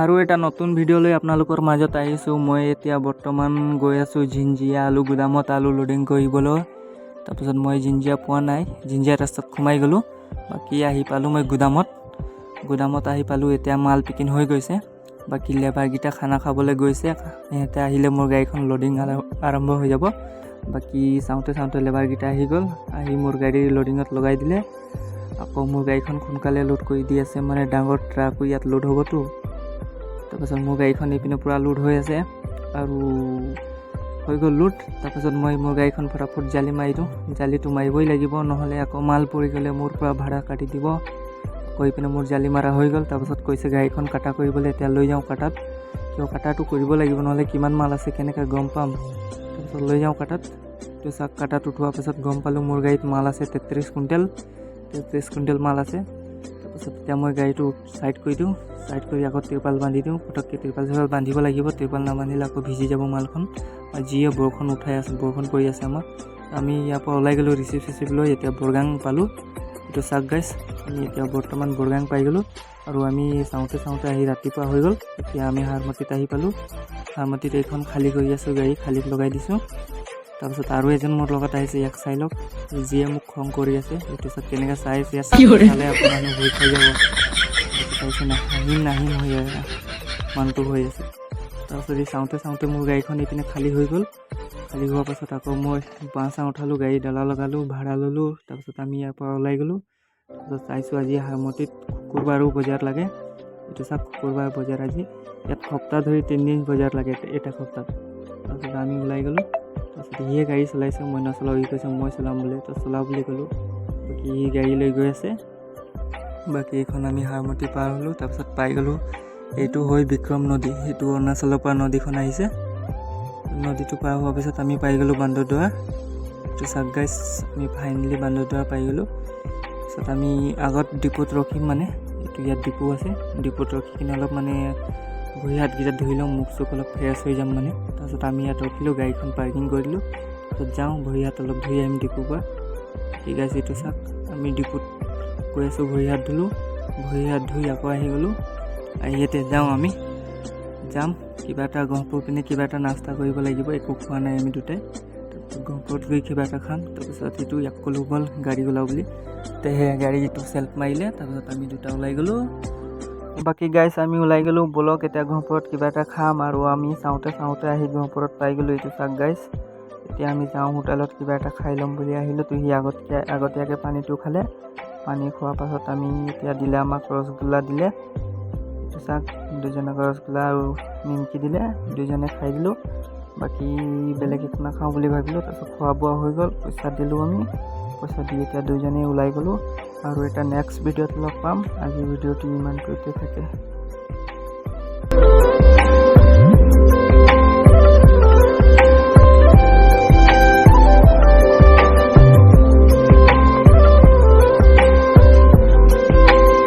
আৰু এটা নতুন ভিডিঅ' লৈ আপোনালোকৰ মাজত আহিছোঁ। মই এতিয়া বৰ্তমান গৈ আছোঁ জিঞ্জিয়া আলু গুদামত আলু লোডিং কৰিবলৈ। তাৰপিছত মই জিঞ্জিয়া পোৱা নাই, জিঞ্জিয়া ৰাস্তাত সোমাই গ'লোঁ। বাকী আহি পালোঁ মই গুদামত আহি পালোঁ। এতিয়া মাল পেকিং হৈ গৈছে। বাকী লেবাৰকেইটা খানা খাবলৈ গৈছে। সিহঁতে আহিলে মোৰ গাড়ীখন লোডিং আৰম্ভ হৈ যাব। বাকী চাওঁতে লেবাৰকেইটা আহি গ'ল, আহি মোৰ গাড়ী লোডিঙত লগাই দিলে। আকৌ মোৰ গাড়ীখন সোনকালে লোড কৰি দি আছে, মানে ডাঙৰ ট্ৰাকো ইয়াত লোড হ'বতো। তাৰপাছত মোৰ গাড়ীখন এইপিনে পূৰা লোড হৈ আছে আৰু হৈ গ'ল লোড। তাৰপাছত মই মোৰ গাড়ীখন ফটাফট জালি মাৰি দিওঁ। জালিটো মাৰিবই লাগিব, নহ'লে আকৌ মাল পৰি গ'লে মোৰ পৰা ভাড়া কাটি দিব। কৈ পিনে মোৰ জালি মাৰা হৈ গ'ল। তাৰপাছত কৈছে গাড়ীখন কাটা কৰিবলৈ, এতিয়া লৈ যাওঁ কাটাত। কিয় কাটাটো কৰিব লাগিব, নহ'লে কিমান মাল আছে কেনেকৈ গম পাম। তাৰপাছত লৈ যাওঁ কাটাত। তো চাক কাটাত উঠোৱাৰ পাছত গম পালোঁ মোৰ গাড়ীত মাল আছে 33 কুইণ্টেল মাল আছে। তাৰপাছত এতিয়া মই গাড়ীটো ছাইড কৰি দিওঁ। ছাইড কৰি আকৌ ত্ৰিপাল বান্ধি দিওঁ। পটককৈ ত্ৰিপাল বান্ধিব লাগিব, ত্ৰিপাল নাবান্ধিলে আকৌ ভিজি যাব মালখন। আৰু যিয়ে বৰষুণ উঠাই আছে, বৰষুণ পৰি আছে আমাৰ। আমি ইয়াৰ পৰা ওলাই গ'লোঁ ৰিচিভ লৈ। এতিয়া বৰগাং পালোঁ। এইটো চাক গাইছ, আমি এতিয়া বৰ্তমান বৰগাং পাই গ'লোঁ। আৰু আমি চাওঁতে আহি ৰাতিপুৱা হৈ গ'ল। এতিয়া আমি হাৰমতিত আহি পালোঁ। হাৰমতিত এইখন খালী কৰি আছোঁ, গাড়ী খালীত লগাই দিছোঁ। তাৰপিছত আৰু এজন মোৰ লগত আহিছে, ইয়াক চাই লওক, যিয়ে মোক খং কৰি আছে। এইটো চাওক কেনেকৈ চাই আছে, চালে আপোনাৰ ভয় খাই যাব। চাইছে নাহিম হৈ মানুহটো হৈ আছে। তাৰপিছত এই চাওঁতে মোৰ গাড়ীখন এইপিনে খালী হৈ গ'ল। খালী হোৱাৰ পাছত আকৌ মই বাঁহ উঠালোঁ, গাড়ী ডলা লগালোঁ, ভাড়া ল'লোঁ। তাৰপিছত আমি ইয়াৰ পৰা ওলাই গ'লোঁ। তাৰপিছত চাইছোঁ আজি হাৰমতিত শুকুৰবাৰো বজাৰ লাগে। এইটো চাওক শুকুৰবাৰ বজাৰ আজি। ইয়াত সপ্তাহ ধৰি 3 দিন বজাৰ লাগে, এটা সপ্তাহ। তাৰপিছত আমি ওলাই গ'লোঁ। তাৰপিছত সিয়ে গাড়ী চলাইছে, মই নচলাওঁ। ই কৈছে মই চলাম বুলি, তো চলাওঁ বুলি ক'লোঁ। বাকী ই গাড়ী লৈ গৈ আছে। বাকী এইখন আমি হাৰমতি পাৰ হ'লোঁ। তাৰপিছত পাই গ'লোঁ, এইটো হৈ বিক্ৰম নদী। সেইটো অৰুণাচলৰ পৰা নদীখন আহিছে। নদীটো পাৰ হোৱাৰ পিছত আমি পাই গ'লোঁ বান্দৰদোৱা। এইটো চাক গাইছ, আমি ফাইনেলি বান্দৰদোৱা পাই গ'লোঁ। তাৰপিছত আমি আগত ডিপুত ৰখিম, মানে এইটো ইয়াত ডিপু আছে। ডিপুত ৰখি কিনে অলপ মানে ভৰি হাতকেইটা ধুই লওঁ, মুখ চুখ অলপ ফ্ৰেছ হৈ যাম মানে। তাৰপিছত আমি ইয়াত ৰখিলোঁ, গাড়ীখন পাৰ্কিং কৰিলোঁ। তাৰপিছত যাওঁ, ভৰি হাত অলপ ধুই আহিম ডিপুৰ পৰা। ঠিক আছে, এইটো চাওক আমি ডিপুত গৈ আছোঁ, ভৰি হাত ধুলোঁ। ভৰি হাত ধুই আকৌ আহি গ'লোঁ। আহি ইয়াতে আমি যাম কিবা এটা গহপুৰ পিনে কিবা এটা নাস্তা কৰিব লাগিব। একো খোৱা নাই আমি দুটাই। তাৰপিছত গহপুৰত গৈ কিবা এটা খাম। তাৰপিছত এইটো ইয়াক ক'লোঁ ব'ল গাড়ী ওলাওঁ বুলি। সেয়ে গাড়ীটো চেল্ফ মাৰিলে। তাৰপিছত আমি দুটা ওলাই গ'লোঁ। বাকী গাইছ আমি ওলাই গ'লোঁ, ব'লক এতিয়া গহপুৰত কিবা এটা খাম। আৰু আমি চাওঁতে আহি গহপুৰত পাই গ'লোঁ। এইটো চাওক গাইছ, এতিয়া আমি যাওঁ হোটেলত কিবা এটা খাই ল'ম বুলি আহিলোঁ। তো সি আগতীয়াকৈ পানীটো খালে। পানী খোৱাৰ পাছত আমি এতিয়া দিলে আমাক ৰসগোল্লা দিলে। এইটো চাওক দুজনক ৰসগোল্লা আৰু নিমকি দিলে, দুজনে খাই দিলোঁ। বাকী বেলেগ একো নাখাওঁ বুলি ভাবিলোঁ। তাৰপিছত খোৱা বোৱা হৈ গ'ল, পইচা দিলোঁ আমি। পইচা দি এতিয়া দুজনেই ওলাই গ'লোঁ। আৰু এটা নেক্সট ভিডিঅ'ত লগ পাম। আজি ভিডিঅ'টো ইমানটোতে থাকে।